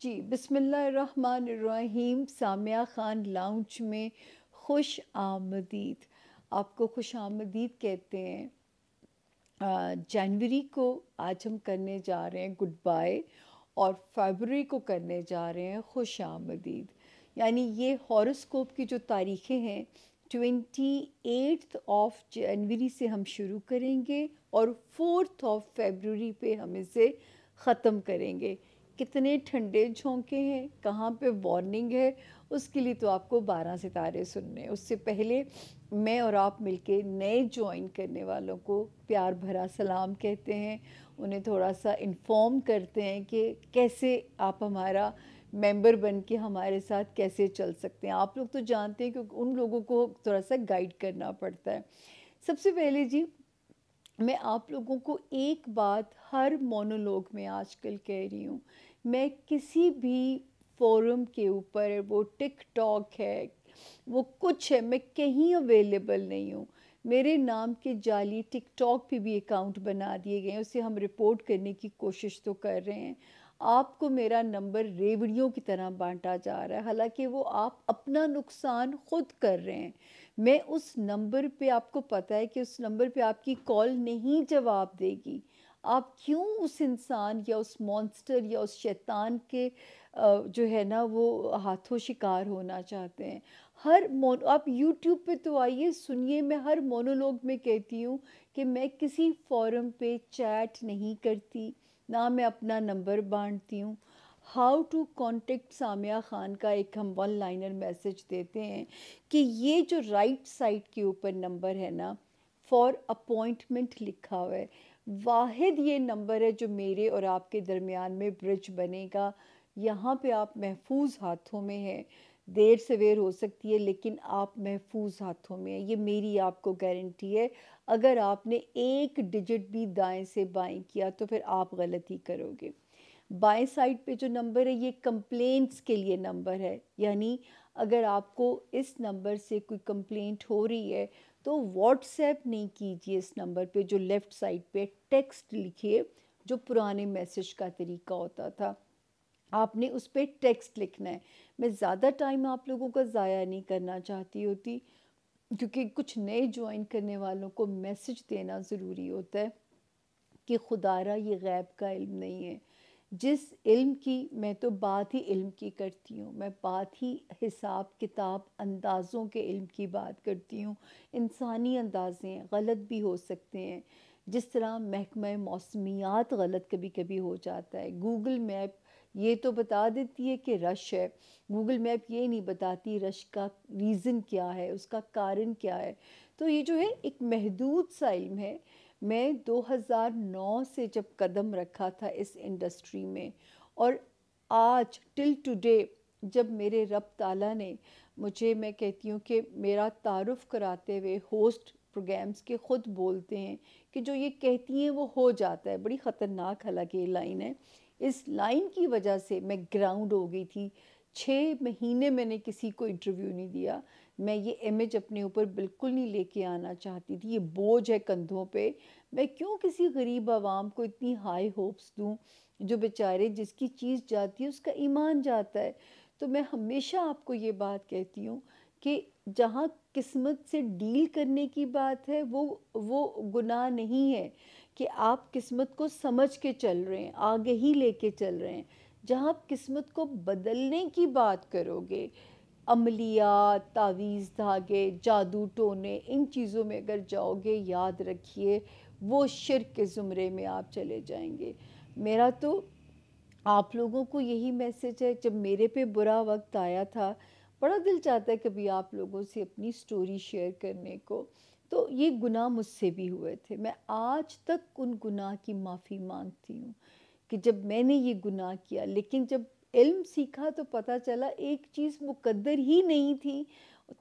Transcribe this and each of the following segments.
جی بسم اللہ الرحمن الرحیم. سامعہ خان لاؤنج میں خوش آمدید. آپ کو خوش آمدید کہتے ہیں. جنوری کو آج ہم کرنے جا رہے ہیں گڈ بائی، اور فیبروری کو کرنے جا رہے ہیں خوش آمدید. یعنی یہ ہاروسکوپ کی جو تاریخیں ہیں 28 جنوری سے ہم شروع کریں گے اور 4 فیبروری پہ ہم اسے ختم کریں گے. کتنے ٹھنڈے جھونکے ہیں، کہاں پہ وارننگ ہے، اس کے لیے تو آپ کو 12 ستارے سننے. اس سے پہلے میں اور آپ مل کے نئے جوائن کرنے والوں کو پیار بھرا سلام کہتے ہیں، انہیں تھوڑا سا انفارم کرتے ہیں کہ کیسے آپ ہمارا ممبر بن کے ہمارے ساتھ کیسے چل سکتے ہیں. آپ لوگ تو جانتے ہیں کہ ان لوگوں کو تھوڑا سا گائیڈ کرنا پڑتا ہے. سب سے پہلے جی میں آپ لوگوں کو ایک بات ہر مونولوگ میں آج کل کہہ رہی ہوں. میں کسی بھی فورم کے اوپر، وہ ٹک ٹاک ہے، وہ کچھ ہے، میں کہیں اویلیبل نہیں ہوں. میرے نام کے جعلی ٹک ٹاک پہ بھی اکاؤنٹ بنا دیے گئے ہیں، اسے ہم رپورٹ کرنے کی کوشش تو کر رہے ہیں. آپ کو میرا نمبر ریوڑیوں کی طرح بانٹا جا رہا ہے، حالانکہ وہ آپ اپنا نقصان خود کر رہے ہیں. میں اس نمبر پہ، آپ کو پتہ ہے کہ اس نمبر پہ آپ کی کال نہیں جواب دے گی. آپ کیوں اس انسان یا اس مونسٹر یا اس شیطان کے جو ہے نا وہ ہاتھوں شکار ہونا چاہتے ہیں؟ آپ یوٹیوب پہ تو آئیے، سنیے. میں ہر مونولوگ میں کہتی ہوں کہ میں کسی فورم پہ چیٹ نہیں کرتی، نہ میں اپنا نمبر بانٹتی ہوں. How to contact Samia Khan کا ایک ہم ون لائنر میسج دیتے ہیں کہ یہ جو رائٹ سائڈ کے اوپر نمبر ہے نا، فار اپوائنٹمنٹ لکھا ہوا ہے، واحد یہ نمبر ہے جو میرے اور آپ کے درمیان میں برج بنے گا. یہاں پہ آپ محفوظ ہاتھوں میں ہیں. دیر سویر ہو سکتی ہے لیکن آپ محفوظ ہاتھوں میں ہیں، یہ میری آپ کو گارنٹی ہے. اگر آپ نے ایک ڈیجٹ بھی دائیں سے بائیں کیا تو پھر آپ غلطی کرو گے. بائیں سائڈ پہ جو نمبر ہے یہ کمپلینٹس کے لیے نمبر ہے، یعنی اگر آپ کو اس نمبر سے کوئی کمپلینٹ ہو رہی ہے تو واٹس ایپ نہیں کیجیے. اس نمبر پہ جو لیفٹ سائڈ پہ ٹیکسٹ لکھیے، جو پرانے میسج کا طریقہ ہوتا تھا، آپ نے اس پہ ٹیکسٹ لکھنا ہے. میں زیادہ ٹائم آپ لوگوں کا ضائع نہیں کرنا چاہتی ہوتی، کیونکہ کچھ نئے جوائن کرنے والوں کو میسج دینا ضروری ہوتا ہے کہ خدا را یہ غیب کا علم نہیں ہے. جس علم کی میں تو بات ہی علم کی کرتی ہوں، میں بات ہی حساب کتاب اندازوں کے علم کی بات کرتی ہوں. انسانی اندازے غلط بھی ہو سکتے ہیں، جس طرح محکمہ موسمیات غلط کبھی کبھی ہو جاتا ہے. گوگل میپ یہ تو بتا دیتی ہے کہ رش ہے، گوگل میپ یہ نہیں بتاتی رش کا ریزن کیا ہے، اس کا کارن کیا ہے. تو یہ جو ہے ایک محدود سا علم ہے. میں 2009 سے جب قدم رکھا تھا اس انڈسٹری میں، اور آج ٹل ٹوڈے جب میرے رب تعالیٰ نے مجھے، میں کہتی ہوں کہ میرا تعارف کراتے ہوئے ہوسٹ پروگرامز کے خود بولتے ہیں کہ جو یہ کہتی ہیں وہ ہو جاتا ہے. بڑی خطرناک حالانکہ یہ لائن ہے. اس لائن کی وجہ سے میں گراؤنڈ ہو گئی تھی. 6 مہینے میں نے کسی کو انٹرویو نہیں دیا. میں یہ امیج اپنے اوپر بالکل نہیں لے کے آنا چاہتی تھی، یہ بوجھ ہے کندھوں پہ. میں کیوں کسی غریب عوام کو اتنی ہائی ہوپس دوں، جو بیچارے جس کی چیز جاتی ہے اس کا ایمان جاتا ہے. تو میں ہمیشہ آپ کو یہ بات کہتی ہوں کہ جہاں قسمت سے ڈیل کرنے کی بات ہے وہ گناہ نہیں ہے کہ آپ قسمت کو سمجھ کے چل رہے ہیں، آگے ہی لے کے چل رہے ہیں. جہاں آپ قسمت کو بدلنے کی بات کرو گے، عملیات، تعویذ دھاگے، جادو ٹونے، ان چیزوں میں اگر جاؤ گے، یاد رکھیے وہ شرک کے زمرے میں آپ چلے جائیں گے. میرا تو آپ لوگوں کو یہی میسج ہے. جب میرے پہ برا وقت آیا تھا، بڑا دل چاہتا ہے کبھی آپ لوگوں سے اپنی سٹوری شیئر کرنے کو. تو یہ گناہ مجھ سے بھی ہوئے تھے، میں آج تک ان گناہ کی معافی مانگتی ہوں کہ جب میں نے یہ گناہ کیا. لیکن جب علم سیکھا تو پتہ چلا ایک چیز مقدر ہی نہیں تھی.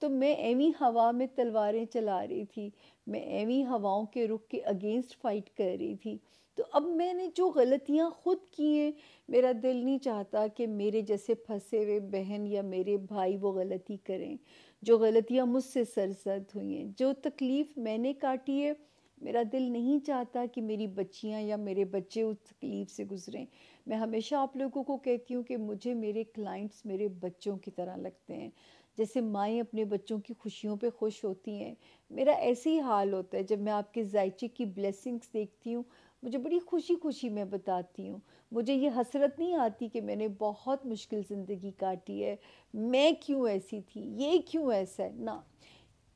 تو میں ایویں ہوا میں تلواریں چلا رہی تھی، میں ایویں ہواؤں کے رخ کے اگینسٹ فائٹ کر رہی تھی. تو اب میں نے جو غلطیاں خود کی ہیں، میرا دل نہیں چاہتا کہ میرے جیسے پھنسے ہوئے بہن یا میرے بھائی وہ غلطی کریں. جو غلطیاں مجھ سے سرزد ہوئی ہیں، جو تکلیف میں نے کاٹی ہے، میرا دل نہیں چاہتا کہ میری بچیاں یا میرے بچے اس تکلیف سے گزریں۔ میں ہمیشہ آپ لوگوں کو کہتی ہوں کہ مجھے میرے کلائنٹس میرے بچوں کی طرح لگتے ہیں، جیسے مائیں اپنے بچوں کی خوشیوں پہ خوش ہوتی ہیں، میرا ایسے ہی حال ہوتا ہے۔ جب میں آپ کے ذائچے کی بلیسنگز دیکھتی ہوں، مجھے بڑی خوشی خوشی میں بتاتی ہوں، مجھے یہ حسرت نہیں آتی کہ میں نے بہت مشکل زندگی کاٹی ہے، میں کیوں ایسی تھی، یہ کیوں ایسا ہے، نہ۔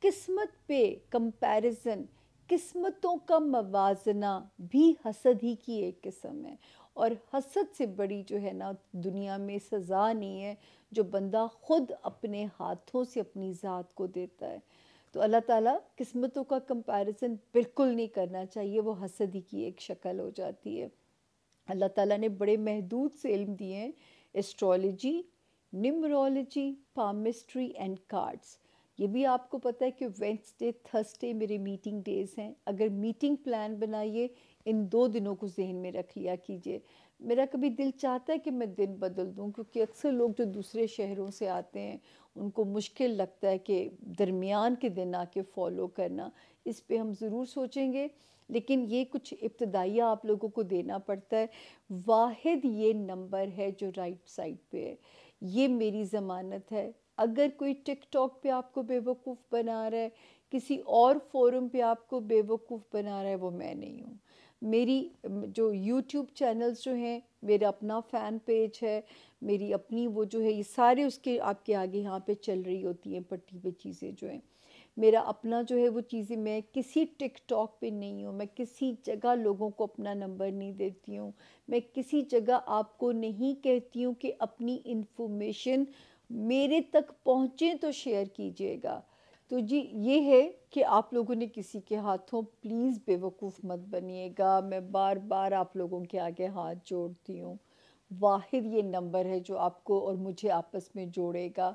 قسمت پہ کمپیرزن، قسمتوں کا موازنہ بھی حسد ہی کی ایک قسم ہے، اور حسد سے بڑی جو ہے نا دنیا میں سزا نہیں ہے جو بندہ خود اپنے ہاتھوں سے اپنی ذات کو دیتا ہے۔ تو اللہ تعالیٰ قسمتوں کا کمپیرزن بالکل نہیں کرنا چاہیے، وہ حسد ہی کی ایک شکل ہو جاتی ہے۔ اللہ تعالیٰ نے بڑے محدود سے علم دیے ہیں، ایسٹرولوجی، نیمرولوجی، پامسٹری اینڈ کارڈز۔ یہ بھی آپ کو پتہ ہے کہ وینسڈے تھرسڈے میرے میٹنگ ڈیز ہیں، اگر میٹنگ پلان بنائیے ان 2 دنوں کو ذہن میں رکھ لیا کیجئے۔ میرا کبھی دل چاہتا ہے کہ میں دن بدل دوں، کیونکہ اکثر لوگ جو دوسرے شہروں سے آتے ہیں ان کو مشکل لگتا ہے کہ درمیان کے دن آ کے فالو کرنا۔ اس پہ ہم ضرور سوچیں گے، لیکن یہ کچھ ابتدائیہ آپ لوگوں کو دینا پڑتا ہے۔ واحد یہ نمبر ہے جو رائٹ سائڈ پہ ہے، یہ میری ضمانت ہے۔ اگر کوئی ٹک ٹاک پہ آپ کو بے وقوف بنا رہا ہے، کسی اور فورم پہ آپ کو بے وقوف بنا رہا ہے، وہ میں نہیں ہوں۔ میری جو یوٹیوب چینلز جو ہیں، میرا اپنا فین پیج ہے، میری اپنی وہ جو ہے، یہ سارے اس کے آپ کے آگے یہاں پہ چل رہی ہوتی ہیں پٹی پہ چیزیں جو ہیں۔ میرا اپنا جو ہے وہ چیزیں، میں کسی ٹک ٹاک پہ نہیں ہوں، میں کسی جگہ لوگوں کو اپنا نمبر نہیں دیتی ہوں، میں کسی جگہ آپ کو نہیں کہتی ہوں کہ اپنی انفارمیشن میرے تک پہنچیں تو شیئر کیجیے گا۔ تو جی یہ ہے کہ آپ لوگوں نے کسی کے ہاتھوں پلیز بے وقوف مت بنیے گا، میں بار بار آپ لوگوں کے آگے ہاتھ جوڑتی ہوں۔ واحد یہ نمبر ہے جو آپ کو اور مجھے آپس میں جوڑے گا،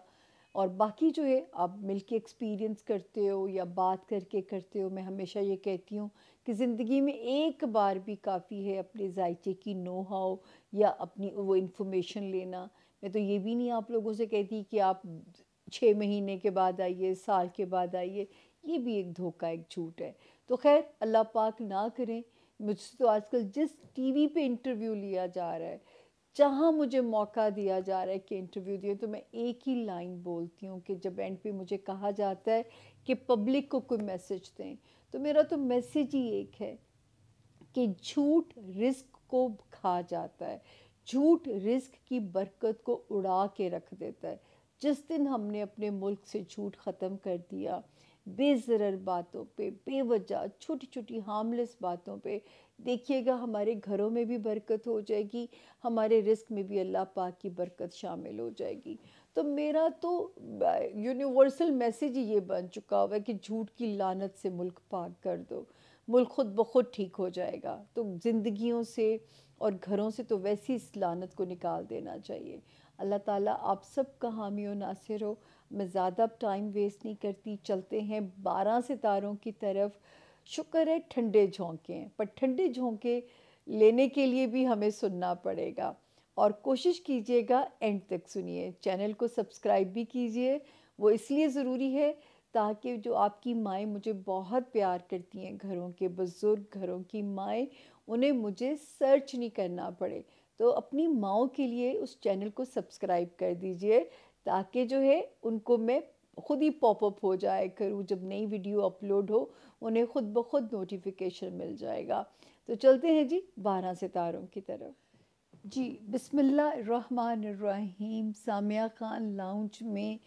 اور باقی جو ہے آپ مل کے ایکسپیرینس کرتے ہو یا بات کر کے کرتے ہو۔ میں ہمیشہ یہ کہتی ہوں کہ زندگی میں ایک بار بھی کافی ہے اپنے ذائچے کی نو ہاؤ یا اپنی وہ انفارمیشن لینا۔ میں تو یہ بھی نہیں آپ لوگوں سے کہتی کہ آپ 6 مہینے کے بعد آئیے، سال کے بعد آئیے، یہ بھی ایک دھوکہ، ایک جھوٹ ہے۔ تو خیر اللہ پاک نہ کریں۔ مجھ سے تو آج کل جس ٹی وی پہ انٹرویو لیا جا رہا ہے، جہاں مجھے موقع دیا جا رہا ہے کہ انٹرویو دیں، تو میں ایک ہی لائن بولتی ہوں کہ جب اینڈ پہ مجھے کہا جاتا ہے کہ پبلک کو کوئی میسج دیں، تو میرا تو میسج ہی ایک ہے کہ جھوٹ رزق کو کھا جاتا ہے، جھوٹ رزق کی برکت کو اڑا کے رکھ دیتا ہے۔ جس دن ہم نے اپنے ملک سے جھوٹ ختم کر دیا، بے ضرر باتوں پہ، بے وجہ چھوٹی چھوٹی ہارملیس باتوں پہ، دیکھیے گا ہمارے گھروں میں بھی برکت ہو جائے گی، ہمارے رزق میں بھی اللہ پاک کی برکت شامل ہو جائے گی۔ تو میرا تو یونیورسل میسیج ہی یہ بن چکا ہوا ہے کہ جھوٹ کی لعنت سے ملک پاک کر دو، ملک خود بخود ٹھیک ہو جائے گا۔ تو زندگیوں سے اور گھروں سے تو ویسی اس لعنت کو نکال دینا چاہیے۔ اللہ تعالیٰ آپ سب کا حامی و ناصر ہو۔ میں زیادہ اب ٹائم ویسٹ نہیں کرتی، چلتے ہیں 12 ستاروں کی طرف۔ شکر ہے ٹھنڈے جھونکے ہیں، پر ٹھنڈے جھونکے لینے کے لیے بھی ہمیں سننا پڑے گا، اور کوشش کیجیے گا اینڈ تک سنیے۔ چینل کو سبسکرائب بھی کیجیے، وہ اس لیے ضروری ہے تاکہ جو آپ کی مائیں مجھے بہت پیار کرتی ہیں، گھروں کے بزرگ، گھروں کی مائیں، انہیں مجھے سرچ نہیں کرنا پڑے۔ تو اپنی ماؤں کے لیے اس چینل کو سبسکرائب کر دیجئے، تاکہ جو ہے ان کو میں خود ہی پاپ اپ ہو جائے کروں، جب نئی ویڈیو اپلوڈ ہو انہیں خود بخود نوٹیفیکیشن مل جائے گا۔ تو چلتے ہیں جی 12 ستاروں کی طرف۔ جی بسم اللہ الرحمن الرحیم۔ سامیہ خان لاؤنج میں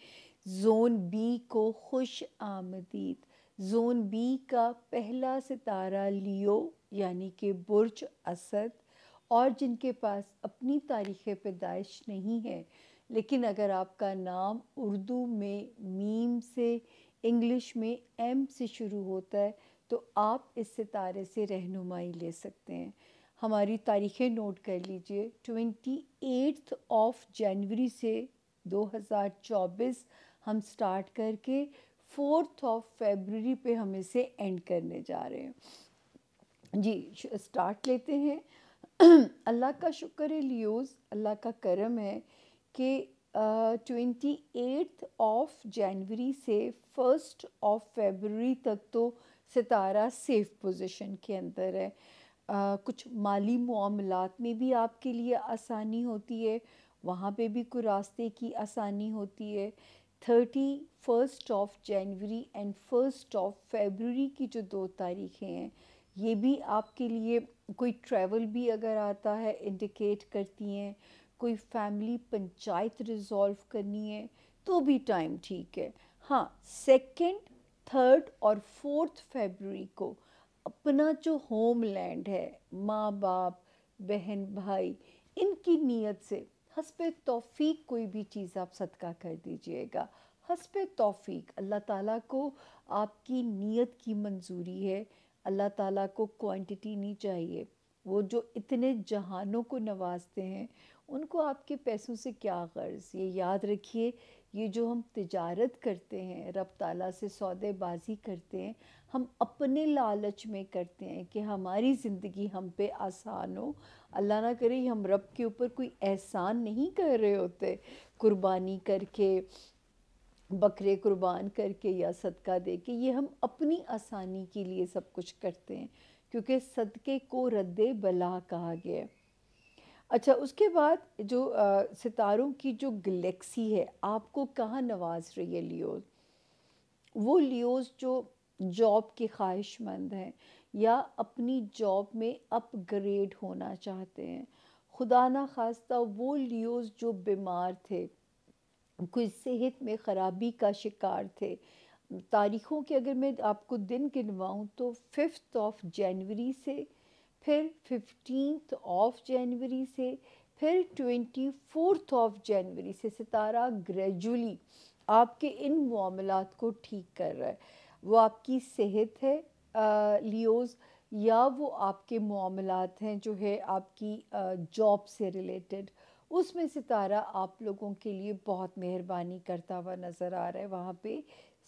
زون بی کو خوش آمدید۔ زون بی کا پہلا ستارہ لیو یعنی کہ برج اسد، اور جن کے پاس اپنی تاریخ پیدائش نہیں ہے، لیکن اگر آپ کا نام اردو میں میم سے، انگلش میں ایم سے شروع ہوتا ہے، تو آپ اس ستارے سے رہنمائی لے سکتے ہیں۔ ہماری تاریخیں نوٹ کر لیجئے، 28 جنوری سے 2024 ہم سٹارٹ کر کے 4 فیبروری پہ ہم اسے اینڈ کرنے جا رہے ہیں۔ جی سٹارٹ لیتے ہیں۔ اللہ کا شکر ہے لیوز، اللہ کا کرم ہے کہ 28 جنوری سے 1 فیبروری تک تو ستارہ سیف پوزیشن کے اندر ہے. کچھ مالی معاملات میں بھی آپ کے لیے آسانی ہوتی ہے، وہاں پہ بھی کوئی راستے کی آسانی ہوتی ہے. 31 اینڈ 1 فیبروری کی جو 2 تاریخیں ہیں، یہ بھی آپ کے لیے کوئی ٹریول بھی اگر آتا ہے انڈیکیٹ کرتی ہیں. کوئی فیملی پنچایت ریزولو کرنی ہے تو بھی ٹائم ٹھیک ہے. ہاں، 2 3 اور 4 فیبروری کو اپنا جو ہوم لینڈ ہے، ماں باپ، بہن بھائی، ان کی نیت سے حسب توفیق کوئی بھی چیز آپ صدقہ کر دیجئے گا. حسب توفیق اللہ تعالیٰ کو آپ کی نیت کی منظوری ہے. اللہ تعالیٰ کو کوانٹٹی نہیں چاہیے. وہ جو اتنے جہانوں کو نوازتے ہیں، ان کو آپ کے پیسوں سے کیا غرض. یہ یاد رکھیے، یہ جو ہم تجارت کرتے ہیں، رب تعالیٰ سے سودے بازی کرتے ہیں، ہم اپنے لالچ میں کرتے ہیں کہ ہماری زندگی ہم پہ آسان ہو. اللہ نہ کرے ہم رب کے اوپر کوئی احسان نہیں کر رہے ہوتے. قربانی کر کے، بکرے قربان کر کے یا صدقہ دے کے، یہ ہم اپنی آسانی کے لیے سب کچھ کرتے ہیں، کیونکہ صدقے کو رد بلا کہا گیا ہے. اچھا، اس کے بعد جو ستاروں کی جو گلیکسی ہے آپ کو کہاں نواز رہی ہے لیوز. وہ لیوز جو جاب کے خواہش مند ہیں یا اپنی جاب میں اپ گریڈ ہونا چاہتے ہیں. خدا نہ خواستہ وہ لیوز جو بیمار تھے، کوئی صحت میں خرابی کا شکار تھے. تاریخوں کے اگر میں آپ کو دن گنواؤں تو 5 جنوری سے، پھر 15 جنوری سے، پھر 24 جنوری سے ستارہ گریجولی آپ کے ان معاملات کو ٹھیک کر رہا ہے. وہ آپ کی صحت ہے لیوز، یا وہ آپ کے معاملات ہیں جو ہے آپ کی جاب سے ریلیٹڈ. اس میں ستارہ آپ لوگوں کے لیے بہت مہربانی کرتا ہوا نظر آ رہا ہے. وہاں پہ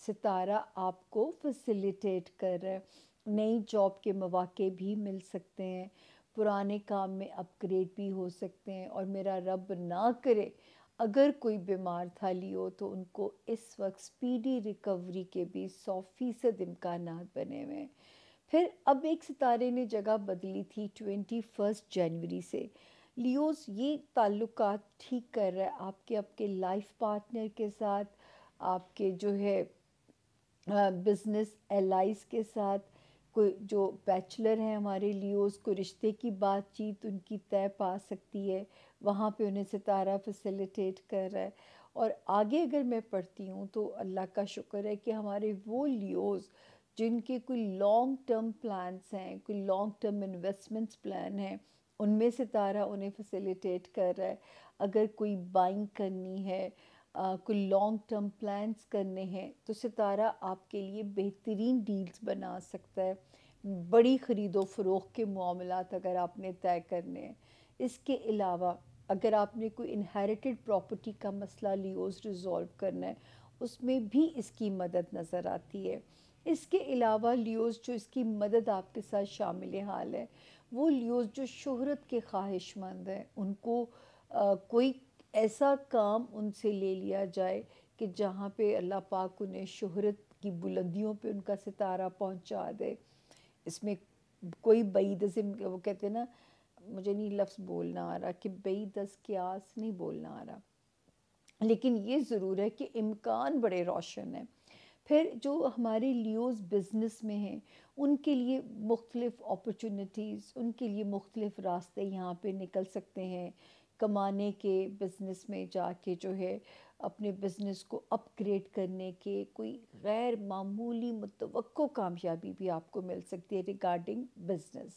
ستارہ آپ کو فیسیلیٹیٹ کر رہا ہے. نئی جاب کے مواقع بھی مل سکتے ہیں، پرانے کام میں اپ گریڈ بھی ہو سکتے ہیں. اور میرا رب نہ کرے اگر کوئی بیمار تھا لیو تو ان کو اس وقت سپیڈی ریکوری کے بھی 100% امکانات بنے ہوئے ہیں. پھر اب ایک ستارے نے جگہ بدلی تھی 21 جنوری سے. لیوز یہ تعلقات ٹھیک کر رہا ہے آپ کے لائف پارٹنر کے ساتھ، آپ کے جو ہے بزنس الائز کے ساتھ. کوئی جو بیچلر ہیں ہمارے لیوز کو رشتے کی بات چیت ان کی طے پا سکتی ہے، وہاں پہ انہیں ستارہ فیسیلیٹیٹ کر رہا ہے. اور آگے اگر میں پڑھتی ہوں تو اللہ کا شکر ہے کہ ہمارے وہ لیوز جن کے کوئی لانگ ٹرم پلانس ہیں، کوئی لانگ ٹرم انویسٹمنٹس پلان ہیں، ان میں ستارہ انہیں فیسیلیٹیٹ کر رہا ہے. اگر کوئی بائنگ کرنی ہے، کوئی لانگ ٹرم پلانس کرنے ہیں، تو ستارہ آپ کے لیے بہترین ڈیلز بنا سکتا ہے. بڑی خرید و فروخت کے معاملات اگر آپ نے طے کرنے ہیں. اس کے علاوہ اگر آپ نے کوئی انہیریٹڈ پراپرٹی کا مسئلہ لیوز ریزولو کرنا ہے، اس میں بھی اس کی مدد نظر آتی ہے. اس کے علاوہ لیوز جو اس کی مدد آپ کے ساتھ شامل حال ہے، وہ لیوز جو شہرت کے خواہش مند ہیں، ان کو کوئی ایسا کام ان سے لے لیا جائے کہ جہاں پہ اللہ پاک انہیں شہرت کی بلندیوں پہ ان کا ستارہ پہنچا دے. اس میں کوئی بعید وہ کہتے ہیں نا، مجھے نہیں لفظ بولنا آ رہا کہ بعید از قیاس نہیں بولنا آ رہا، لیکن یہ ضرور ہے کہ امکان بڑے روشن ہیں. پھر جو ہمارے لیوز بزنس میں ہیں، ان کے لیے مختلف اپرچونٹیز، ان کے لیے مختلف راستے یہاں پہ نکل سکتے ہیں کمانے کے. بزنس میں جا کے جو ہے اپنے بزنس کو اپ گریڈ کرنے کے کوئی غیر معمولی متوقع کامیابی بھی آپ کو مل سکتی ہے ریگارڈنگ بزنس.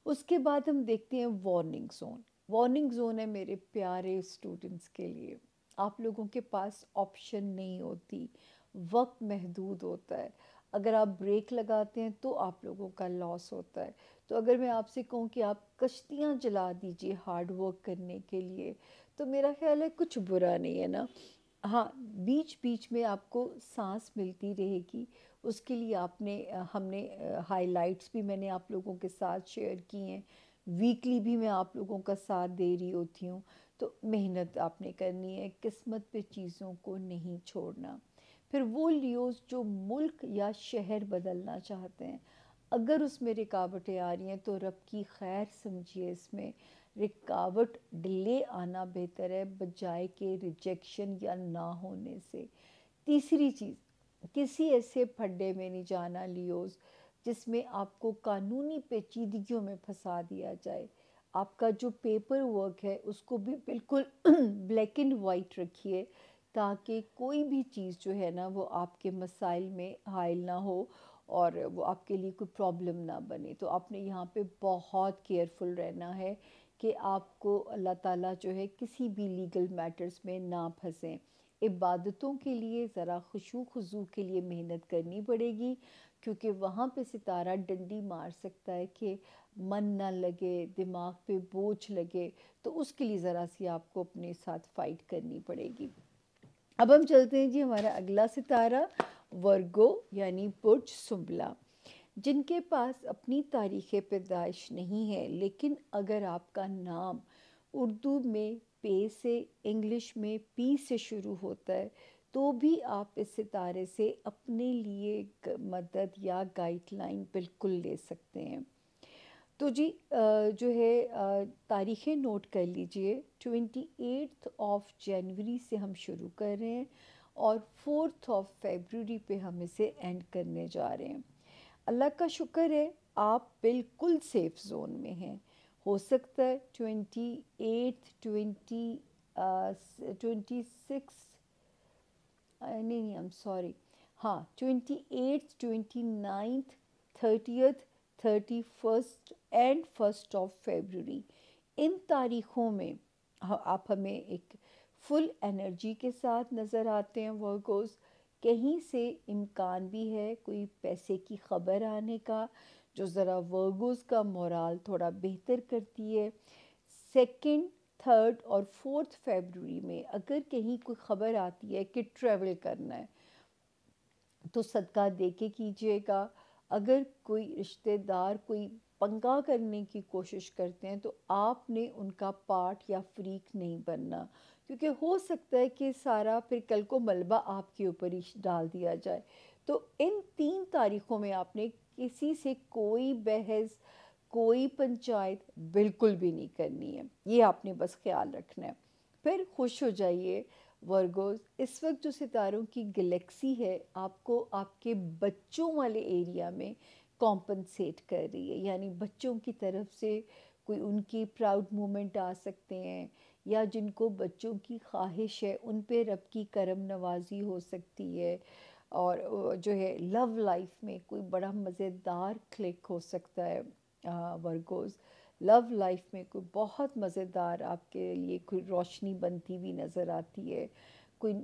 اس کے بعد ہم دیکھتے ہیں وارننگ زون. وارننگ زون ہے میرے پیارے اسٹوڈنٹس کے لیے. آپ لوگوں کے پاس آپشن نہیں ہوتی، وقت محدود ہوتا ہے. اگر آپ بریک لگاتے ہیں تو آپ لوگوں کا لاس ہوتا ہے. تو اگر میں آپ سے کہوں کہ آپ کشتیاں جلا دیجئے ہارڈ ورک کرنے کے لیے، تو میرا خیال ہے کچھ برا نہیں ہے نا. ہاں، بیچ بیچ میں آپ کو سانس ملتی رہے گی. اس کے لیے ہم نے ہائی لائٹس بھی میں نے آپ لوگوں کے ساتھ شیئر کی ہیں. ویکلی بھی میں آپ لوگوں کا ساتھ دے رہی ہوتی ہوں. تو محنت آپ نے کرنی ہے، قسمت پہ چیزوں کو نہیں چھوڑنا. پھر وہ لیوز جو ملک یا شہر بدلنا چاہتے ہیں، اگر اس میں رکاوٹیں آ رہی ہیں تو رب کی خیر سمجھیے، اس میں رکاوٹ ڈیلے آنا بہتر ہے بجائے کہ ریجیکشن یا نہ ہونے سے۔ تیسری چیز، کسی ایسے پھڈے میں نہیں جانا لیوز جس میں آپ کو قانونی پیچیدگیوں میں پھنسا دیا جائے۔ آپ کا جو پیپر ورک ہے اس کو بھی بالکل بلیک اینڈ وائٹ رکھیے، تاکہ کوئی بھی چیز جو ہے نا وہ آپ کے مسائل میں حائل نہ ہو اور وہ آپ کے لیے کوئی پرابلم نہ بنے۔ تو آپ نے یہاں پہ بہت کیئرفل رہنا ہے کہ آپ کو اللہ تعالیٰ جو ہے کسی بھی لیگل میٹرز میں نہ پھنسیں۔ عبادتوں کے لیے ذرا خشوع خضوع کے لیے محنت کرنی پڑے گی، کیونکہ وہاں پہ ستارہ ڈنڈی مار سکتا ہے کہ من نہ لگے، دماغ پہ بوجھ لگے، تو اس کے لیے ذرا سی آپ کو اپنے ساتھ فائٹ کرنی پڑے گی۔ اب ہم چلتے ہیں جی ہمارا اگلا ستارہ ورگو یعنی برج سنبلا، جن کے پاس اپنی تاریخ پیدائش نہیں ہے، لیکن اگر آپ کا نام اردو میں پے سے، انگلش میں پی سے شروع ہوتا ہے، تو بھی آپ اس ستارے سے اپنے لیے مدد یا گائیڈ لائن بالکل لے سکتے ہیں۔ تو جی جو ہے تاریخیں نوٹ کر لیجئے، 28 جنوری سے ہم شروع کر رہے ہیں اور 4 فیبروری پہ ہم اسے اینڈ کرنے جا رہے ہیں۔ اللہ کا شکر ہے آپ بالکل سیف زون میں ہیں۔ ہو سکتا ہے 28 29 30 31 اینڈ 1 فیبروری، ان تاریخوں میں آپ ہمیں ایک فل انرجی کے ساتھ نظر آتے ہیں ورگوز۔ کہیں سے امکان بھی ہے کوئی پیسے کی خبر آنے کا، جو ذرا ورگوز کا مورال تھوڑا بہتر کرتی ہے۔ 2 3 اور 4 فیبروری میں اگر کہیں کوئی خبر آتی ہے کہ ٹریول کرنا ہے تو صدقہ دے کے کیجیے گا۔ اگر کوئی رشتہ دار کوئی پنگا کرنے کی کوشش کرتے ہیں تو آپ نے ان کا پارٹ یا فریق نہیں بننا، کیونکہ ہو سکتا ہے کہ سارا پھر کل کو ملبہ آپ کے اوپر ہی ڈال دیا جائے۔ تو ان 3 تاریخوں میں آپ نے کسی سے کوئی بحث، کوئی پنچایت بالکل بھی نہیں کرنی ہے، یہ آپ نے بس خیال رکھنا ہے۔ پھر خوش ہو جائیے ورگوز، اس وقت جو ستاروں کی گلیکسی ہے آپ کو آپ کے بچوں والے ایریا میں کمپنسیٹ کر رہی ہے، یعنی بچوں کی طرف سے کوئی ان کی پراؤڈ مومنٹ آ سکتے ہیں، یا جن کو بچوں کی خواہش ہے ان پہ رب کی کرم نوازی ہو سکتی ہے، اور جو ہے لو لائف میں کوئی بڑا مزیدار کلک ہو سکتا ہے ورگوز۔ لو لائف میں کوئی بہت مزیدار آپ کے لیے کوئی روشنی بنتی ہوئی نظر آتی ہے، کوئی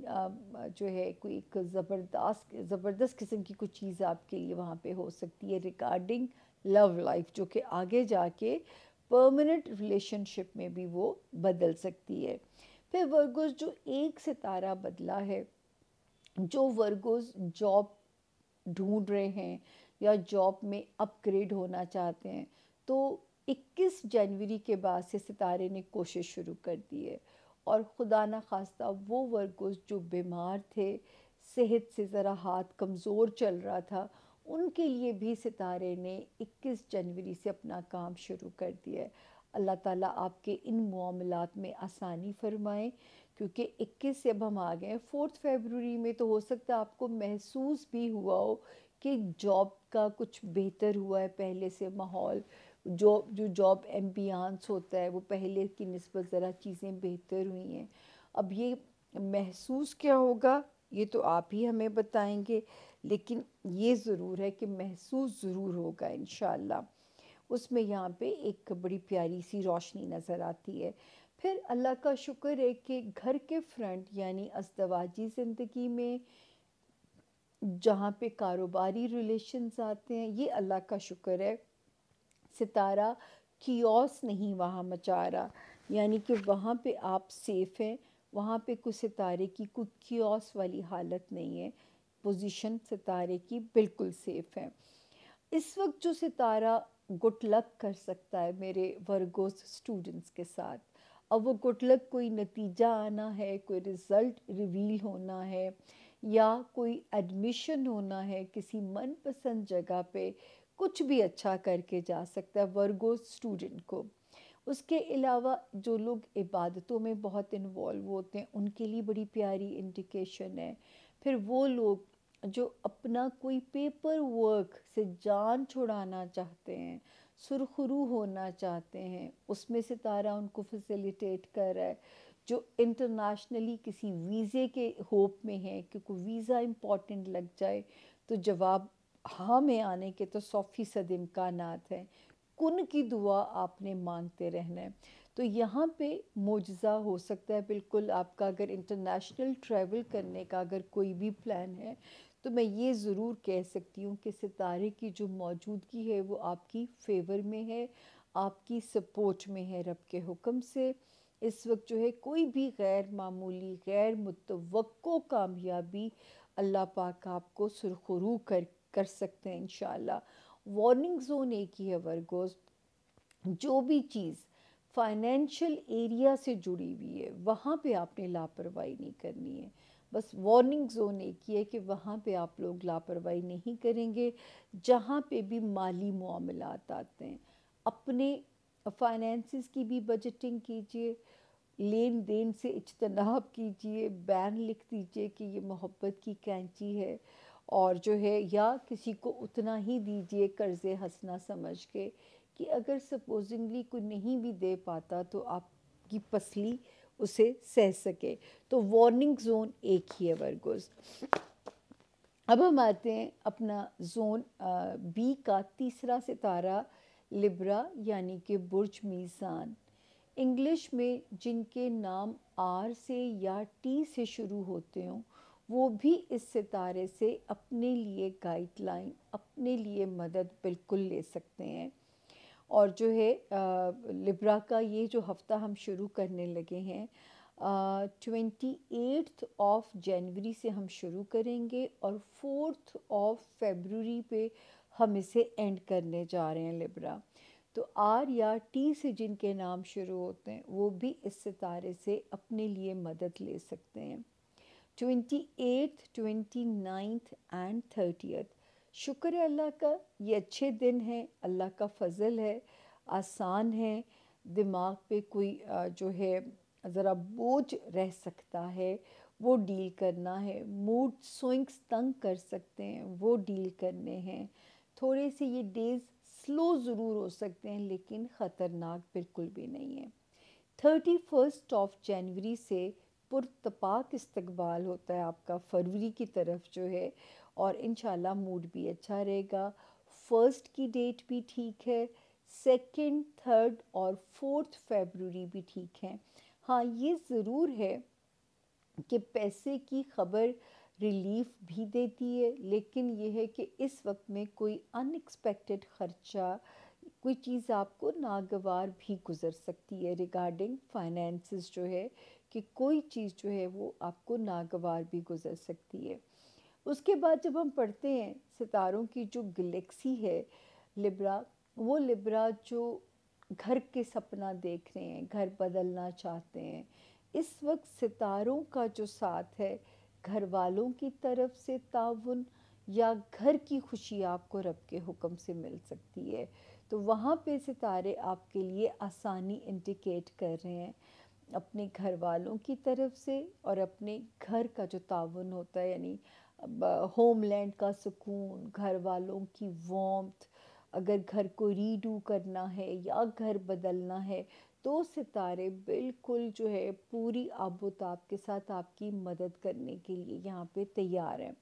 جو ہے کوئی ایک زبردست قسم کی کوئی چیز آپ کے لیے وہاں پہ ہو سکتی ہے ریگارڈنگ لو لائف، جو کہ آگے جا کے پرماننٹ ریلیشن شپ میں بھی وہ بدل سکتی ہے۔ پھر ورگوز جو ایک ستارہ بدلا ہے، جو ورگوز جاب ڈھونڈ رہے ہیں یا جاب میں اپ گریڈ ہونا چاہتے ہیں، تو 21 جنوری کے بعد سے ستارے نے کوشش شروع کر دی ہے، اور خدا نہ خواستہ وہ ورگوز جو بیمار تھے، صحت سے ذرا ہاتھ کمزور چل رہا تھا، ان کے لیے بھی ستارے نے 21 جنوری سے اپنا کام شروع کر دیا ہے۔ اللہ تعالیٰ آپ کے ان معاملات میں آسانی فرمائے، کیونکہ 21 سے اب ہم آ گئے ہیں 4 فیبروری میں، تو ہو سکتا ہے آپ کو محسوس بھی ہوا ہو کہ جاب کا کچھ بہتر ہوا ہے پہلے سے ماحول، جو جاب ایمبیانس ہوتا ہے وہ پہلے کی نسبت ذرا چیزیں بہتر ہوئی ہیں۔ اب یہ محسوس کیا ہوگا یہ تو آپ ہی ہمیں بتائیں گے، لیکن یہ ضرور ہے کہ محسوس ضرور ہوگا انشاءاللہ۔ اس میں یہاں پہ ایک بڑی پیاری سی روشنی نظر آتی ہے۔ پھر اللہ کا شکر ہے کہ گھر کے فرنٹ یعنی ازدواجی زندگی میں جہاں پہ کاروباری ریلیشنز آتے ہیں، یہ اللہ کا شکر ہے ستارہ کیوس نہیں وہاں مچا رہا، یعنی کہ وہاں پہ آپ سیف ہیں، وہاں پہ کوئی ستارے کی کوئی کیوس والی حالت نہیں ہے، پوزیشن ستارے کی بالکل سیف ہے۔ اس وقت جو ستارہ گڈ لک کر سکتا ہے میرے ورگوز سٹوڈنٹس کے ساتھ، اب وہ گڈ لک کوئی نتیجہ آنا ہے، کوئی رزلٹ ریویل ہونا ہے، یا کوئی ایڈمیشن ہونا ہے کسی من پسند جگہ پہ، کچھ بھی اچھا کر کے جا سکتا ہے ورگو اسٹوڈنٹ کو۔ اس کے علاوہ جو لوگ عبادتوں میں بہت انوالو ہوتے ہیں ان کے لیے بڑی پیاری انڈیکیشن ہے۔ پھر وہ لوگ جو اپنا کوئی پیپر ورک سے جان چھڑانا چاہتے ہیں، سرخرو ہونا چاہتے ہیں، اس میں ستارہ ان کو فیسیلیٹیٹ کر رہا ہے۔ جو انٹرنیشنلی کسی ویزے کے ہوپ میں ہیں کہ کوئی ویزا امپورٹنٹ لگ جائے، تو جواب ہاں میں آنے کے تو 100% امکانات ہیں۔ کن کی دعا آپ نے مانگتے رہنا ہے۔ تو یہاں پہ معجزہ ہو سکتا ہے بالکل آپ کا، اگر انٹرنیشنل ٹریول کرنے کا اگر کوئی بھی پلان ہے، تو میں یہ ضرور کہہ سکتی ہوں کہ ستارے کی جو موجودگی ہے وہ آپ کی فیور میں ہے، آپ کی سپورٹ میں ہے رب کے حکم سے۔ اس وقت جو ہے کوئی بھی غیر معمولی، غیر متوقع کامیابی اللہ پاک آپ کو سرخرو کر سکتے ہیں انشاءاللہ۔ وارننگ زون ایک ہی ہے ورگوز، جو بھی چیز فائنینشیل ایریا سے جڑی ہوئی ہے وہاں پہ آپ نے لاپرواہی نہیں کرنی ہے۔ بس وارننگ زون ایک ہی ہے کہ وہاں پہ آپ لوگ لاپرواہی نہیں کریں گے۔ جہاں پہ بھی مالی معاملات آتے ہیں، اپنے فائنینسز کی بھی بجٹنگ کیجئے، لین دین سے اجتناب کیجئے، بین لکھ دیجئے کہ یہ محبت کی کینچی ہے، اور جو ہے یا کسی کو اتنا ہی دیجئے قرض حسنہ سمجھ کے کہ اگر سپوزنگلی کوئی نہیں بھی دے پاتا تو آپ کی پسلی اسے سہ سکے۔ تو وارننگ زون ایک ہی ہے ورگوز۔ اب ہم آتے ہیں اپنا زون بی کا تیسرا ستارہ لبرا، یعنی کہ برج میزان۔ انگلش میں جن کے نام آر سے یا ٹی سے شروع ہوتے ہوں وہ بھی اس ستارے سے اپنے لیے گائیڈ لائن، اپنے لیے مدد بالکل لے سکتے ہیں۔ اور جو ہے لبرا کا یہ جو ہفتہ ہم شروع کرنے لگے ہیں 28 جنوری سے ہم شروع کریں گے، اور 4 فیبروری پہ ہم اسے اینڈ کرنے جا رہے ہیں لبرا۔ تو آر یا ٹی سے جن کے نام شروع ہوتے ہیں وہ بھی اس ستارے سے اپنے لیے مدد لے سکتے ہیں۔ 28 29 اینڈ 30، شکر ہے اللہ کا، یہ اچھے دن ہیں، اللہ کا فضل ہے، آسان ہے۔ دماغ پہ کوئی جو ہے ذرا بوجھ رہ سکتا ہے وہ ڈیل کرنا ہے، موڈ سوئنگز تنگ کر سکتے ہیں وہ ڈیل کرنے ہیں۔ تھوڑے سے یہ ڈیز سلو ضرور ہو سکتے ہیں لیکن خطرناک بالکل بھی نہیں ہے۔ 31 جنوری سے پرتپاک استقبال ہوتا ہے آپ کا فروری کی طرف جو ہے، اور انشاءاللہ موڈ بھی اچھا رہے گا۔ 1 کی ڈیٹ بھی ٹھیک ہے، 2، 3 اور 4 فیبروری بھی ٹھیک ہیں۔ ہاں یہ ضرور ہے کہ پیسے کی خبر ریلیف بھی دیتی ہے، لیکن یہ ہے کہ اس وقت میں کوئی ان ایکسپیکٹڈ خرچہ، کوئی چیز آپ کو ناگوار بھی گزر سکتی ہے ریگارڈنگ فائنینسز جو ہے، کہ کوئی چیز جو ہے وہ آپ کو ناگوار بھی گزر سکتی ہے۔ اس کے بعد جب ہم پڑھتے ہیں ستاروں کی جو گلیکسی ہے لبرا، وہ لبرا جو گھر کے سپنا دیکھ رہے ہیں، گھر بدلنا چاہتے ہیں، اس وقت ستاروں کا جو ساتھ ہے، گھر والوں کی طرف سے تعاون یا گھر کی خوشی آپ کو رب کے حکم سے مل سکتی ہے۔ تو وہاں پہ ستارے آپ کے لیے آسانی انڈیکیٹ کر رہے ہیں اپنے گھر والوں کی طرف سے، اور اپنے گھر کا جو تعاون ہوتا ہے، یعنی ہوم لینڈ کا سکون، گھر والوں کی وارمتھ، اگر گھر کو ریڈو کرنا ہے یا گھر بدلنا ہے تو ستارے بالکل جو ہے پوری آب و تاب کے ساتھ آپ کی مدد کرنے کے لیے یہاں پہ تیار ہیں۔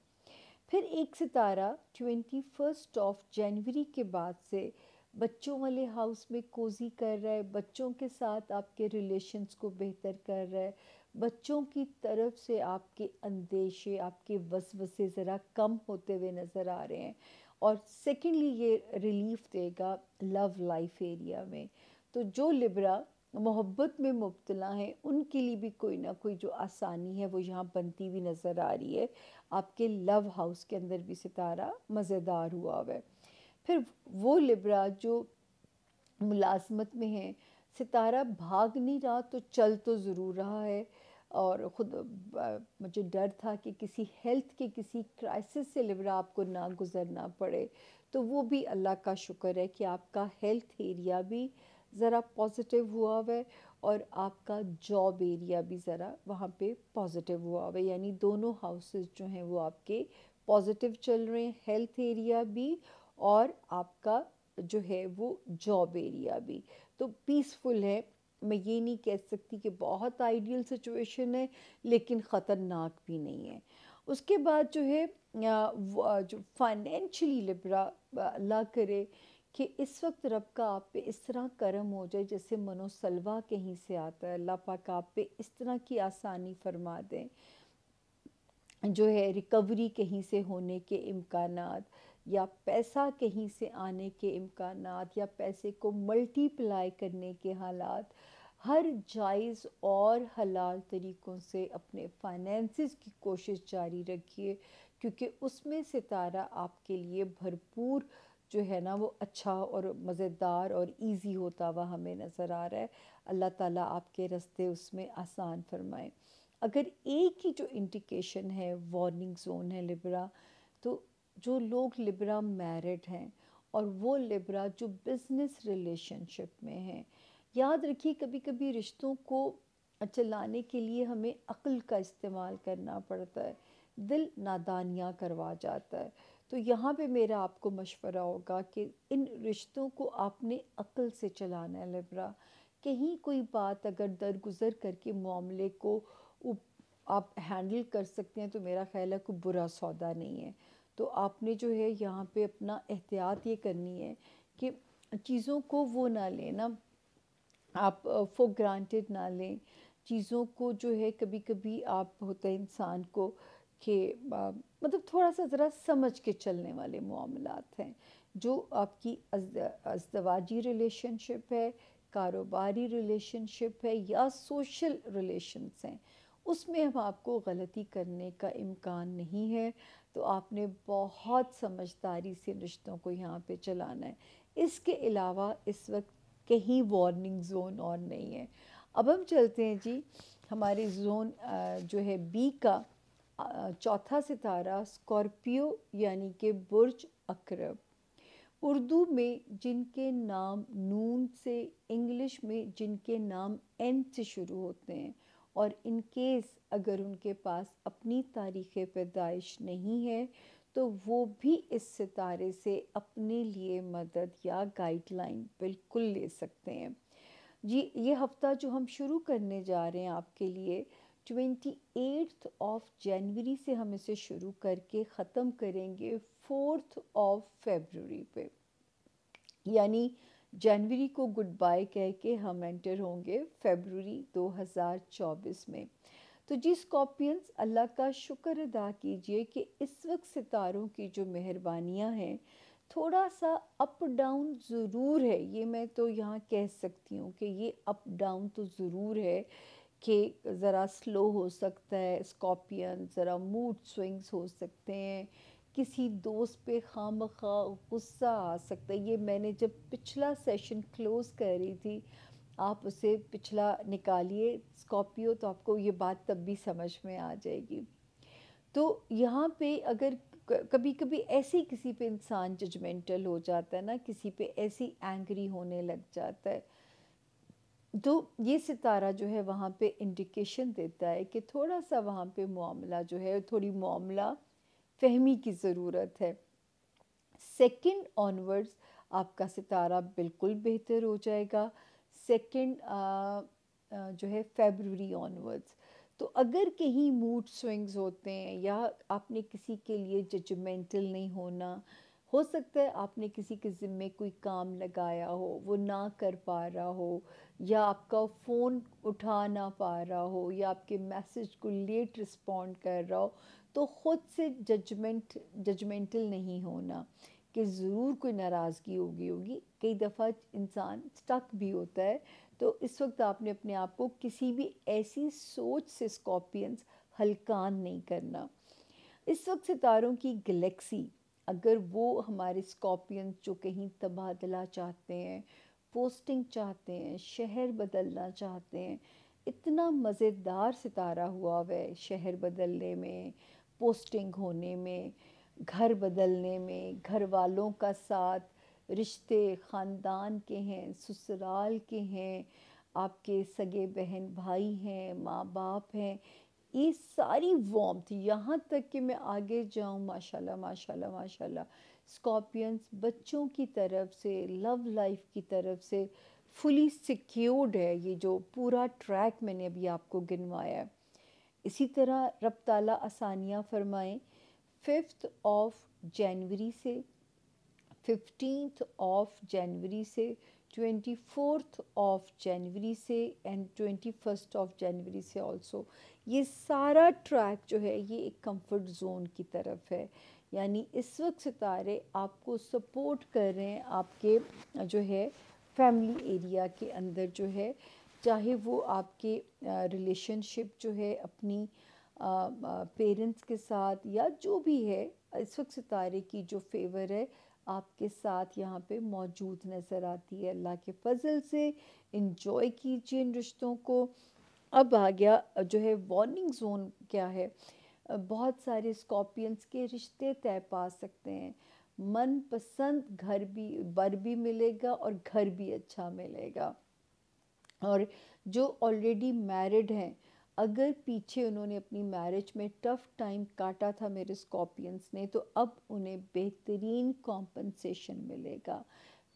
پھر ایک ستارہ 21 جنوری کے بعد سے بچوں والے ہاؤس میں کوزی کر رہا ہے، بچوں کے ساتھ آپ کے ریلیشنز کو بہتر کر رہا ہے، بچوں کی طرف سے آپ کے اندیشے، آپ کے وسوسے ذرا کم ہوتے ہوئے نظر آ رہے ہیں۔ اور سیکنڈلی یہ ریلیف دے گا لو لائف ایریا میں۔ تو جو لبرا محبت میں مبتلا ہیں ان کے لیے بھی کوئی نہ کوئی جو آسانی ہے وہ یہاں بنتی ہوئی نظر آ رہی ہے۔ آپ کے لو ہاؤس کے اندر بھی ستارہ مزیدار ہوا ہوا ہے۔ پھر وہ لبرا جو ملازمت میں ہیں، ستارہ بھاگ نہیں رہا تو چل تو ضرور رہا ہے۔ اور خود مجھے ڈر تھا کہ کسی ہیلتھ کے کسی کرائسس سے لیبرا آپ کو نہ گزرنا پڑے، تو وہ بھی اللہ کا شکر ہے کہ آپ کا ہیلتھ ایریا بھی ذرا پازیٹیو ہوا ہوا ہے، اور آپ کا جاب ایریا بھی ذرا وہاں پہ پازیٹیو ہوا ہوا ہے، یعنی دونوں ہاؤسز جو ہیں وہ آپ کے پازیٹیو چل رہے ہیں، ہیلتھ ایریا بھی اور آپ کا جو ہے وہ جاب ایریا بھی، تو پیسفل ہے۔ میں یہ نہیں کہہ سکتی کہ بہت آئیڈیل سچویشن ہے، لیکن خطرناک بھی نہیں ہے۔ اس کے بعد جو ہے جو فائنینشلی لبرا، اللہ کرے کہ اس وقت رب کا آپ پہ اس طرح کرم ہو جائے جیسے منو سلوا کہیں سے آتا ہے، اللہ پاک آپ پہ اس طرح کی آسانی فرما دیں، جو ہے ریکوری کہیں سے ہونے کے امکانات، یا پیسہ کہیں سے آنے کے امکانات، یا پیسے کو ملٹی پلائی کرنے کے حالات، ہر جائز اور حلال طریقوں سے اپنے فائنینسز کی کوشش جاری رکھیے، کیونکہ اس میں ستارہ آپ کے لیے بھرپور جو ہے نا وہ اچھا اور مزیدار اور ایزی ہوتا ہوا ہمیں نظر آ رہا ہے۔ اللہ تعالیٰ آپ کے راستے اس میں آسان فرمائے۔ اگر ایک ہی جو انڈیکیشن ہے وارننگ زون ہے لبرا، تو جو لوگ لبرا میرڈ ہیں اور وہ لبرا جو بزنس ریلیشن شپ میں ہیں، یاد رکھیے کبھی کبھی رشتوں کو چلانے کے لیے ہمیں عقل کا استعمال کرنا پڑتا ہے، دل نادانیاں کروا جاتا ہے، تو یہاں پہ میرا آپ کو مشورہ ہوگا کہ ان رشتوں کو آپ نے عقل سے چلانا ہے لبرا۔ کہیں کوئی بات اگر درگزر کر کے معاملے کو آپ ہینڈل کر سکتے ہیں تو میرا خیال ہے کوئی برا سودا نہیں ہے، تو آپ نے جو ہے یہاں پہ اپنا احتیاط یہ کرنی ہے کہ چیزوں کو وہ نہ لینا، آپ فور گرانٹیڈ نہ لیں چیزوں کو، جو ہے کبھی کبھی آپ ہوتا ہے انسان کو کہ مطلب تھوڑا سا ذرا سمجھ کے چلنے والے معاملات ہیں، جو آپ کی ازدواجی ریلیشن شپ ہے، کاروباری ریلیشن شپ ہے، یا سوشل ریلیشنز ہیں، اس میں ہم آپ کو غلطی کرنے کا امکان نہیں ہے، تو آپ نے بہت سمجھداری سے رشتوں کو یہاں پہ چلانا ہے۔ اس کے علاوہ اس وقت کہیں وارننگ زون اور نہیں ہے۔ اب ہم چلتے ہیں جی ہمارے زون جو ہے بی کا چوتھا ستارہ اسکارپیو، یعنی کہ برج عقرب۔ اردو میں جن کے نام نون سے، انگلش میں جن کے نام این سے شروع ہوتے ہیں، اور ان کیس اگر ان کے پاس اپنی تاریخ پیدائش نہیں ہے تو وہ بھی اس ستارے سے اپنے لیے مدد یا گائیڈ لائن بالکل لے سکتے ہیں۔ جی یہ ہفتہ جو ہم شروع کرنے جا رہے ہیں آپ کے لیے 28 جنوری سے ہم اسے شروع کر کے ختم کریں گے 4 فیبروری پہ، یعنی جنوری کو گڈ بائی کہہ کے ہم انٹر ہوں گے فیبروری 2024 میں۔ تو جی اسکارپینز، اللہ کا شکر ادا کیجئے کہ اس وقت ستاروں کی جو مہربانیاں ہیں تھوڑا سا اپ ڈاؤن ضرور ہے، یہ میں تو یہاں کہہ سکتی ہوں کہ یہ اپ ڈاؤن تو ضرور ہے، کہ ذرا سلو ہو سکتا ہے اسکارپین، ذرا موڈ سوئنگز ہو سکتے ہیں، کسی دوست پہ خواہ غصہ آ سکتا ہے۔ یہ میں نے جب پچھلا سیشن کلوز کر رہی تھی، آپ اسے پچھلا نکالیے اسکارپیو، تو آپ کو یہ بات تب بھی سمجھ میں آ جائے گی۔ تو یہاں پہ اگر کبھی کبھی ایسی کسی پہ انسان ججمنٹل ہو جاتا ہے نا، کسی پہ ایسی اینگری ہونے لگ جاتا ہے، تو یہ ستارہ جو ہے وہاں پہ انڈیکیشن دیتا ہے کہ تھوڑا سا وہاں پہ معاملہ جو ہے تھوڑی معاملہ فہمی کی ضرورت ہے۔ سیکنڈ آنورڈز آپ کا ستارہ بالکل بہتر ہو جائے گا، سیکنڈ جو ہے فیبروری آنورڈز۔ تو اگر کہیں موڈ سوئنگز ہوتے ہیں، یا آپ نے کسی کے لیے ججمنٹل نہیں ہونا، ہو سکتا ہے آپ نے کسی کے ذمے کوئی کام لگایا ہو وہ نہ کر پا رہا ہو، یا آپ کا فون اٹھا نہ پا رہا ہو، یا آپ کے میسج کو لیٹ رسپونڈ کر رہا ہو، تو خود سے ججمنٹل نہیں ہونا کہ ضرور کوئی ناراضگی ہوگی، کئی دفعہ انسان سٹک بھی ہوتا ہے، تو اس وقت آپ نے اپنے آپ کو کسی بھی ایسی سوچ سے اسکارپینز ہلکان نہیں کرنا۔ اس وقت ستاروں کی گلیکسی، اگر وہ ہمارے اسکارپینز جو کہیں تبادلہ چاہتے ہیں، پوسٹنگ چاہتے ہیں، شہر بدلنا چاہتے ہیں، اتنا مزیدار ستارہ ہوا ہوا ہے شہر بدلنے میں، پوسٹنگ ہونے میں، گھر بدلنے میں، گھر والوں کا ساتھ، رشتے خاندان کے ہیں، سسرال کے ہیں، آپ کے سگے بہن بھائی ہیں، ماں باپ ہیں، یہ ساری وارمتھ، یہاں تک کہ میں آگے جاؤں، ماشاءاللہ ماشاءاللہ ماشاءاللہ، اسکارپینس بچوں کی طرف سے، لو لائف کی طرف سے فلی سیکیورڈ ہے، یہ جو پورا ٹریک میں نے ابھی آپ کو گنوایا ہے۔ اسی طرح رب تعالیٰ آسانیاں فرمائیں، 5 جنوری سے، 15 جنوری سے، 24 جنوری سے اینڈ 21 جنوری سے آلسو، یہ سارا ٹریک جو ہے یہ ایک کمفرٹ زون کی طرف ہے، یعنی اس وقت ستارے آپ کو سپورٹ کر رہے ہیں آپ کے جو ہے فیملی ایریا کے اندر جو ہے، چاہے وہ آپ کے ریلیشن شپ جو ہے اپنی پیرنٹس کے ساتھ یا جو بھی ہے، اس وقت ستارے کی جو فیور ہے آپ کے ساتھ یہاں پہ موجود نظر آتی ہے۔ اللہ کے فضل سے انجوائے کیجیے ان رشتوں کو۔ اب آ گیا جو ہے وارننگ زون کیا ہے، بہت سارے اسکارپینس کے رشتے طے پا سکتے ہیں، من پسند گھر بھی بر بھی ملے گا اور گھر بھی اچھا ملے گا، اور جو آلریڈی میرڈ ہیں اگر پیچھے انہوں نے اپنی میرج میں ٹف ٹائم کاٹا تھا میرے اسکارپینس نے، تو اب انہیں بہترین کمپنسیشن ملے گا۔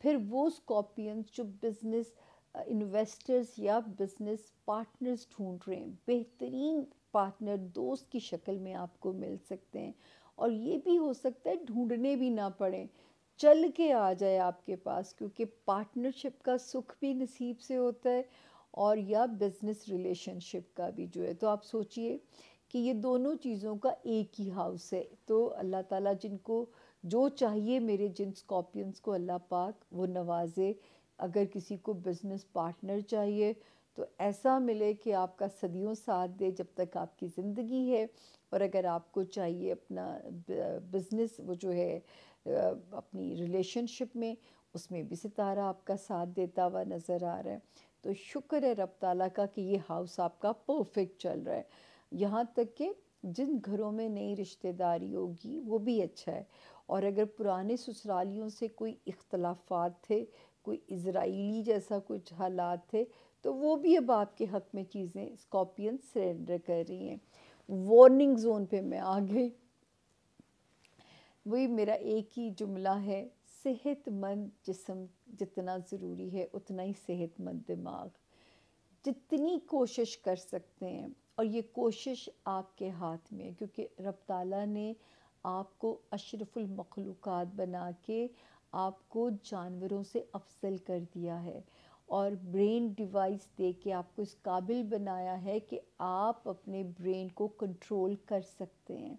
پھر وہ اسکارپینس جو بزنس انویسٹرز یا بزنس پارٹنرز ڈھونڈ رہے ہیں، بہترین پارٹنر دوست کی شکل میں آپ کو مل سکتے ہیں، اور یہ بھی ہو سکتا ہے ڈھونڈنے بھی نہ پڑیں، چل کے آ جائے آپ کے پاس، کیونکہ پارٹنرشپ کا سکھ بھی نصیب سے ہوتا ہے اور یا بزنس ریلیشن شپ کا بھی جو ہے۔ تو آپ سوچئے کہ یہ دونوں چیزوں کا ایک ہی ہاؤس ہے، تو اللہ تعالیٰ جن کو جو چاہیے، میرے جن اسکارپینس کو اللہ پاک وہ نوازے۔ اگر کسی کو بزنس پارٹنر چاہیے تو ایسا ملے کہ آپ کا صدیوں ساتھ دے جب تک آپ کی زندگی ہے، اور اگر آپ کو چاہیے اپنا بزنس وہ جو ہے اپنی ریلیشن شپ میں، اس میں بھی ستارہ آپ کا ساتھ دیتا ہوا نظر آ رہا ہے۔ تو شکر ہے رب تعالیٰ کا کہ یہ ہاؤس آپ کا پرفیکٹ چل رہا ہے، یہاں تک کہ جن گھروں میں نئی رشتہ داری ہوگی وہ بھی اچھا ہے، اور اگر پرانے سسرالیوں سے کوئی اختلافات تھے، کوئی اسرائیلی جیسا کچھ حالات تھے، تو وہ بھی اب آپ کے حق میں چیزیں اسکارپین سرنڈر کر رہی ہیں۔ وارننگ زون پہ میں آ گئی، وہی میرا ایک ہی جملہ ہے، صحت مند جسم جتنا ضروری ہے اتنا ہی صحت مند دماغ۔ جتنی کوشش کر سکتے ہیں، اور یہ کوشش آپ کے ہاتھ میں ہے، کیونکہ رب تعالیٰ نے آپ کو اشرف المخلوقات بنا کے آپ کو جانوروں سے افضل کر دیا ہے، اور برین ڈیوائس دے کے آپ کو اس قابل بنایا ہے کہ آپ اپنے برین کو کنٹرول کر سکتے ہیں،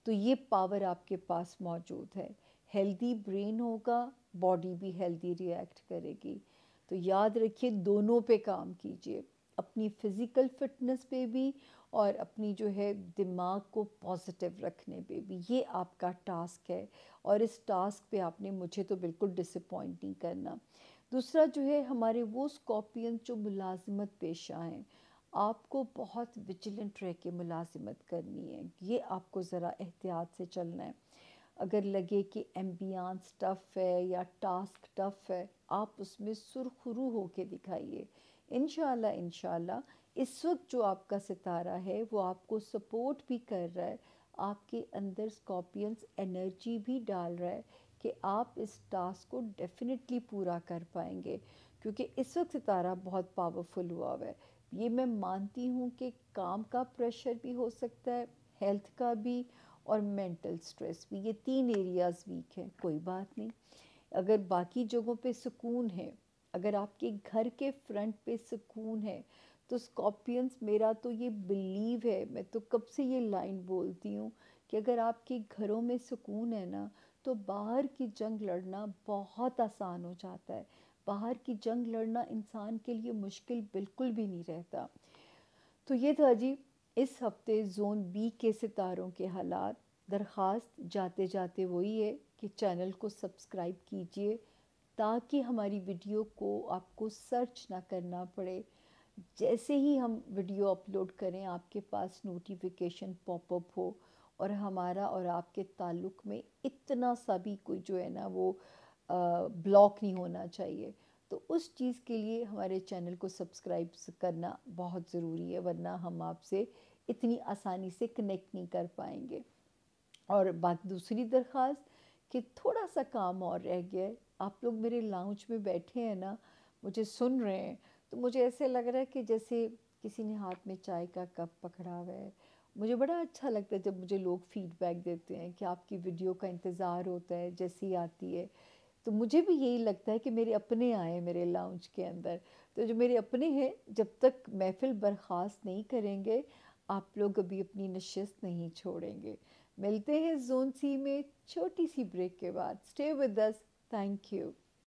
تو یہ پاور آپ کے پاس موجود ہے۔ ہیلدی برین ہوگا، باڈی بھی ہیلدی ری ایکٹ کرے گی، تو یاد رکھیے دونوں پہ کام کیجئے، اپنی فزیکل فٹنس پہ بھی اور اپنی جو ہے دماغ کو پازیٹیو رکھنے پہ بھی، یہ آپ کا ٹاسک ہے، اور اس ٹاسک پہ آپ نے مجھے تو بالکل ڈس اپوائنٹ نہیں کرنا۔ دوسرا جو ہے ہمارے وہ اسکارپین جو ملازمت پیشہ ہیں، آپ کو بہت ویجیلنٹ رہ کے ملازمت کرنی ہے، یہ آپ کو ذرا احتیاط سے چلنا ہے۔ اگر لگے کہ ایمبیانس ٹف ہے یا ٹاسک ٹف ہے، آپ اس میں سرخرو ہو کے دکھائیے، انشاءاللہ انشاءاللہ اس وقت جو آپ کا ستارہ ہے وہ آپ کو سپورٹ بھی کر رہا ہے، آپ کے اندر اسکارپینس انرجی بھی ڈال رہا ہے کہ آپ اس ٹاسک کو ڈیفینیٹلی پورا کر پائیں گے، کیونکہ اس وقت ستارہ بہت پاورفل ہوا ہے۔ یہ میں مانتی ہوں کہ کام کا پریشر بھی ہو سکتا ہے، ہیلتھ کا بھی، اور مینٹل سٹریس بھی، یہ 3 ایریاز ویک ہیں، کوئی بات نہیں، اگر باقی جگہوں پہ سکون ہے، اگر آپ کے گھر کے فرنٹ پہ سکون ہے، تو اسکارپینس میرا تو یہ بلیو ہے، میں تو کب سے یہ لائن بولتی ہوں کہ اگر آپ کے گھروں میں سکون ہے نا، تو باہر کی جنگ لڑنا بہت آسان ہو جاتا ہے، باہر کی جنگ لڑنا انسان کے لیے مشکل بالکل بھی نہیں رہتا۔ تو یہ تھا جی اس ہفتے زون بی کے ستاروں کے حالات۔ درخواست جاتے جاتے وہی ہے کہ چینل کو سبسکرائب کیجئے تاکہ ہماری ویڈیو کو آپ کو سرچ نہ کرنا پڑے، جیسے ہی ہم ویڈیو اپلوڈ کریں آپ کے پاس نوٹیفیکیشن پاپ اپ ہو، اور ہمارا اور آپ کے تعلق میں اتنا سا بھی کوئی جو ہے نا وہ بلاک نہیں ہونا چاہیے. تو اس چیز کے لیے ہمارے چینل کو سبسکرائب کرنا بہت ضروری ہے، ورنہ ہم آپ سے اتنی آسانی سے کنیکٹ نہیں کر پائیں گے. اور باقی دوسری درخواست کہ تھوڑا سا کام اور رہ گیا ہے. آپ لوگ میرے لاؤنج میں بیٹھے ہیں نا، مجھے سن رہے ہیں، تو مجھے ایسے لگ رہا ہے کہ جیسے کسی نے ہاتھ میں چائے کا کپ پکڑا ہوا ہے. مجھے بڑا اچھا لگتا ہے جب مجھے لوگ فیڈ بیک دیتے ہیں کہ آپ کی ویڈیو کا انتظار ہوتا ہے جیسی آتی ہے. تو مجھے بھی یہی لگتا ہے کہ میرے اپنے آئیں میرے لاؤنج کے اندر. تو جو میرے اپنے ہیں جب تک محفل برخاست نہیں کریں گے، آپ لوگ ابھی اپنی نشست نہیں چھوڑیں گے. ملتے ہیں زون سی میں چھوٹی سی بریک کے بعد. Stay with us. Thank you.